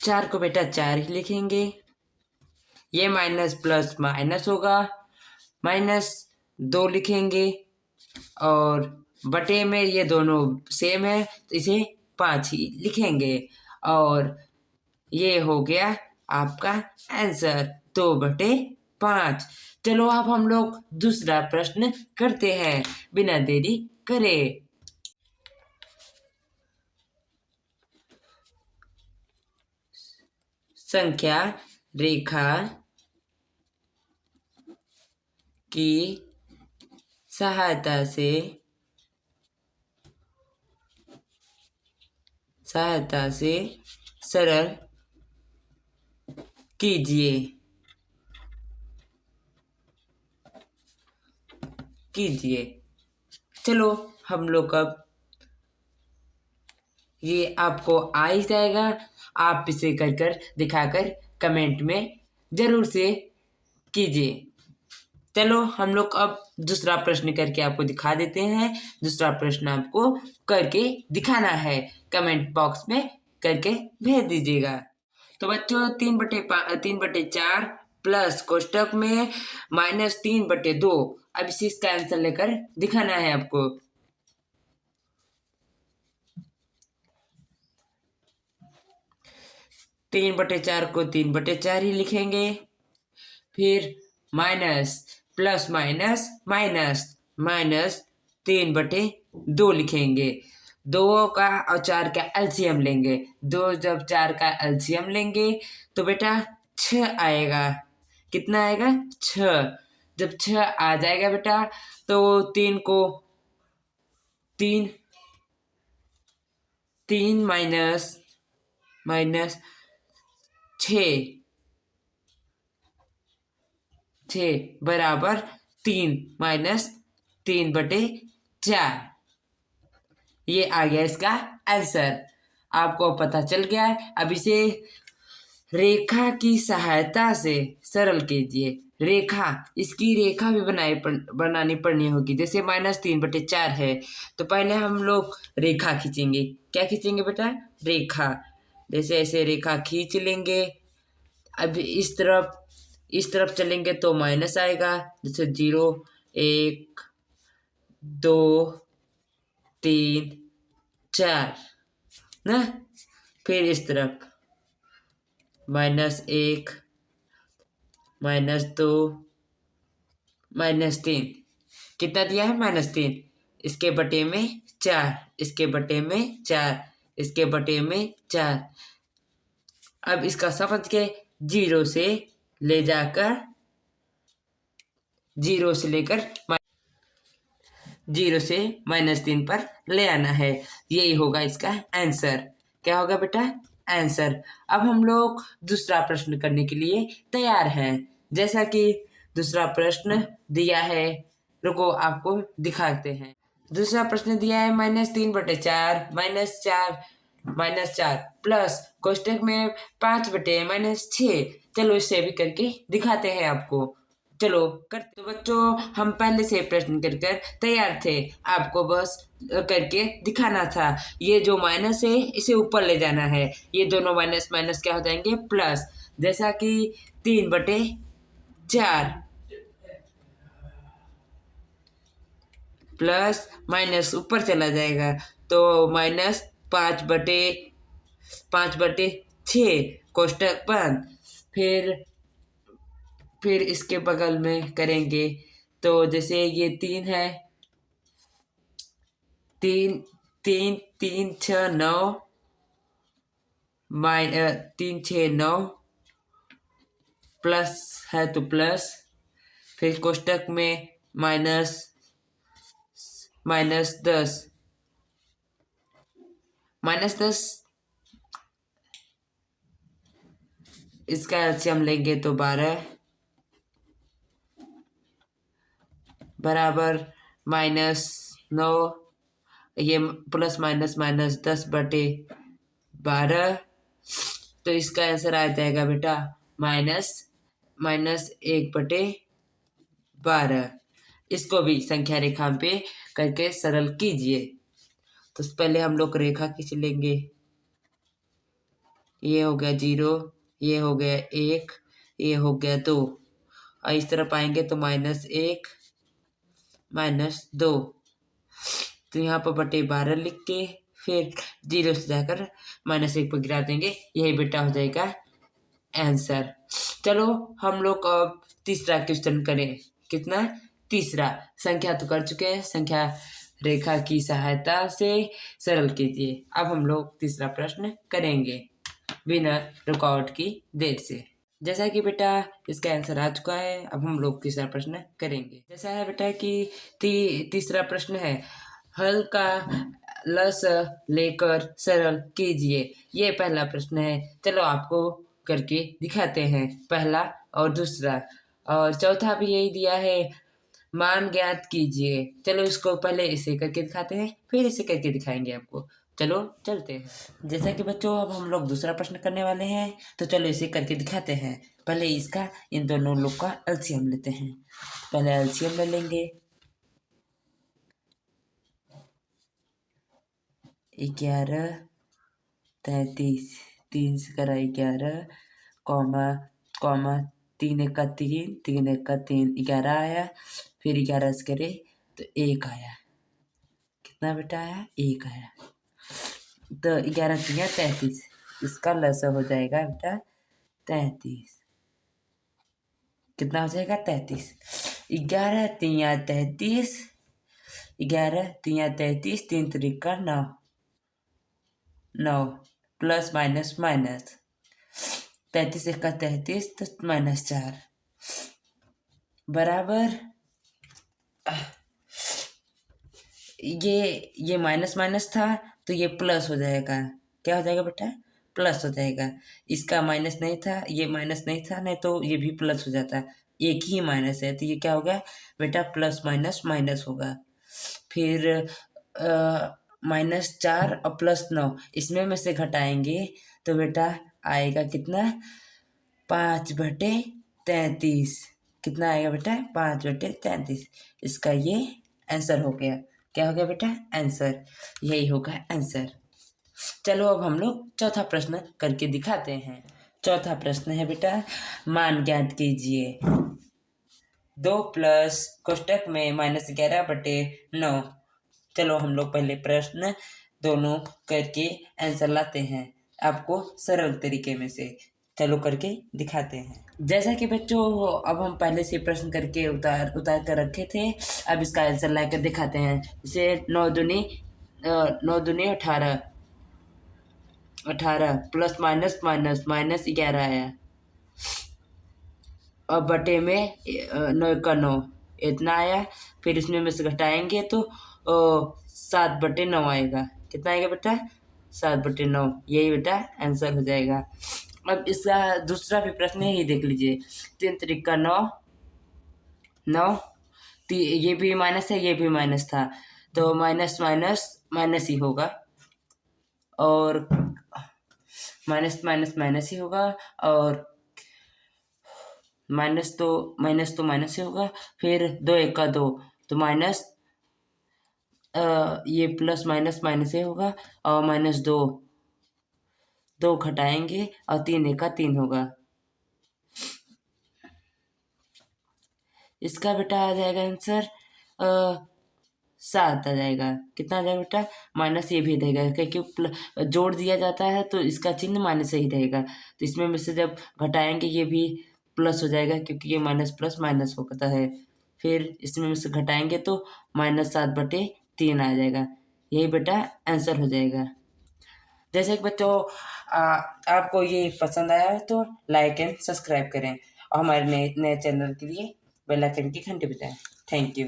4 को बेटा 4 ही लिखेंगे। ये माइनस प्लस माइनस होगा, -2 लिखेंगे और बटे में ये दोनों सेम है तो इसे 5 ही लिखेंगे और ये हो गया आपका आंसर 2/5। चलो अब हम लोग दूसरा प्रश्न करते हैं बिना देरी करे। संख्या रेखा की सहायता से सरल कीजिए। चलो हम लोग अब ये आपको आ ही जाएगा, आप इसे कर दिखाकर कमेंट में जरूर से कीजिए। चलो हम लोग अब दूसरा प्रश्न करके आपको दिखा देते हैं। दूसरा प्रश्न आपको करके दिखाना है, कमेंट बॉक्स में करके भेज दीजिएगा। तो बच्चों 3/4 प्लस कोष्टक में -3/2, अब इसका आंसर लेकर दिखाना है आपको। तीन बटे चार को 3/4 ही लिखेंगे, फिर माइनस प्लस माइनस माइनस -3/2 लिखेंगे। 2 का और 4 का एलसीएम लेंगे। 2 जब 4 का एलसीएम लेंगे तो बेटा 6 आएगा। कितना आएगा? 6। जब 6 आ जाएगा बेटा तो 3 को 3 माइनस 6 बराबर 3 -3/4। ये आ गया इसका आंसर। आपको पता चल गया है। अब इसे रेखा की सहायता से सरल कीजिए। इसकी रेखा भी बनानी पड़नी होगी। जैसे -3/4 है तो पहले हम लोग रेखा खींचेंगे। क्या खींचेंगे बेटा? रेखा। जैसे ऐसे रेखा खींच लेंगे। अब इस तरफ चलेंगे तो माइनस आएगा। जैसे 0 1 2 3 4 ना। फिर इस तरफ -1 -2 -3। कितना दिया है? -3। इसके बटे में 4, इसके बटे में 4, इसके बटे में 4। अब इसका समझ के 0 से लेकर 0 से -3 पर ले आना है। यही होगा इसका आंसर। क्या होगा बेटा? आंसर। अब हम लोग दूसरा प्रश्न करने के लिए तैयार हैं। जैसा कि दूसरा प्रश्न दिया है, रुको आपको दिखाते हैं। दूसरा प्रश्न दिया है -3/4 -4 प्लस कोष्टक में 5/-6। चलो इसे भी करके दिखाते हैं आपको। चलो करते। तो बच्चों हम पहले से प्रश्न कर तैयार थे, आपको बस करके दिखाना था। ये जो माइनस है इसे ऊपर ले जाना है। ये दोनों माइनस माइनस क्या हो जाएंगे? प्लस। जैसा कि 3/4 प्लस माइनस ऊपर चला जाएगा तो -5/6 कोष्टक बंद। फिर इसके बगल में करेंगे तो जैसे ये 3 है, 3 3 3 6 9 3 6 9 प्लस है तो प्लस। फिर कोष्टक में -10 इसका एलसीएम लेंगे तो 12 बराबर -9। ये प्लस माइनस माइनस 10/12। तो इसका आंसर आ जाएगा बेटा -1/12। इसको भी संख्या रेखा पे करके सरल कीजिए। तो पहले हम लोग रेखा खींच लेंगे। ये हो गया 0, ये हो गया 1, ये हो गया 2, और इस तरफ आएंगे तो -1 -2, तो यहाँ पर बटे 12 लिख के फिर 0 से जाकर -1 पर गिरा देंगे, यही बेटा हो जाएगा आंसर। चलो हम लोग अब तीसरा क्वेश्चन करें। कितना? तीसरा। संख्या तो कर चुके हैं, संख्या रेखा की सहायता से सरल कीजिए। अब हम लोग तीसरा प्रश्न करेंगे बिना रुकावट की देर से। जैसा कि बेटा इसका आंसर आ चुका है, अब हम लोग तीसरा प्रश्न करेंगे। जैसा है बेटा कि तीसरा प्रश्न है, हल का लस लेकर सरल कीजिए। ये पहला प्रश्न है। चलो आपको करके दिखाते हैं, पहला और दूसरा, और चौथा भी यही दिया है, मान ज्ञात कीजिए। चलो इसको पहले इसे करके दिखाते हैं, फिर इसे करके दिखाएंगे आपको। चलो चलते हैं। जैसा कि बच्चों अब हम लोग दूसरा प्रश्न करने वाले हैं, तो चलो इसे करके दिखाते हैं। पहले इसका इन दोनों लोग का एलसीएम लेते हैं। पहले एलसीएम ले लेंगे। 11 33, 3 से करा 11, कॉमा कॉमा 3 1 का 3, 3 1 का 3, 11 आया। फिर 11 से करे तो 1 आया। कितना बेटा आया? 1 आया। तो 11 3 33, इसका लसा हो जाएगा बेटा 33। कितना हो जाएगा? 33। 11 3 33, 11 3 33, 3 3 9, 9 प्लस माइनस माइनस 33 1 33, तो -4 बराबर ये माइनस माइनस था तो ये प्लस हो जाएगा। क्या हो जाएगा बेटा? प्लस हो जाएगा। इसका माइनस नहीं था, ये माइनस नहीं था, नहीं तो ये भी प्लस हो जाता। एक ही माइनस है तो ये क्या होगा बेटा? प्लस माइनस माइनस होगा। फिर -4 और +9, इसमें में से घटाएंगे तो बेटा आएगा कितना? 5/33। कितना आएगा बेटा? 5/33। इसका ये आंसर हो गया। क्या हो गया बेटा? आंसर। यही होगा आंसर। चलो अब हम लोग चौथा प्रश्न करके दिखाते हैं। चौथा प्रश्न है बेटा, मान ज्ञात कीजिए। 2 प्लस कोष्टक में -11/9। चलो हम लोग पहले प्रश्न दोनों करके आंसर लाते हैं, आपको सरल तरीके में से। चलो करके दिखाते हैं। जैसा कि बच्चों अब हम पहले से प्रश्न करके उतार कर रखे थे, अब इसका आंसर लाकर दिखाते हैं। इसे 9 दूनी 18, 18 प्लस माइनस माइनस -11 आया, और बटे में 9 का 9 इतना आया। फिर इसमें में से घटाएंगे तो 7/9 आएगा। कितना आएगा बेटा? 7/9। यही बेटा आंसर हो जाएगा। अब इसका दूसरा भी प्रश्न है, ये देख लीजिए। 3 3 9, 9, ये भी माइनस है, ये भी माइनस था, तो माइनस माइनस माइनस ही होगा, और माइनस माइनस माइनस ही होगा, और माइनस तो माइनस ही होगा। फिर 2 1 का 2, तो माइनस ये प्लस माइनस माइनस ही होगा, और -2, 2 घटाएंगे और 3 1 का 3 होगा। इसका बेटा आ जाएगा आंसर 7 आ जाएगा। कितना आ जाएगा बेटा? माइनस ये भी रहेगा, क्योंकि जोड़ दिया जाता है तो इसका चिन्ह माइनस ही रहेगा। तो इसमें में से जब घटाएंगे ये भी प्लस हो जाएगा, क्योंकि ये माइनस प्लस माइनस होता है। फिर इसमें में से घटाएंगे तो -7/3 आ जाएगा। यही बेटा आंसर हो जाएगा। जैसे कि बच्चों आपको ये पसंद आया है तो लाइक एंड सब्सक्राइब करें, और हमारे नए चैनल के लिए बेल आइकन की घंटी बजाएं। Thank you.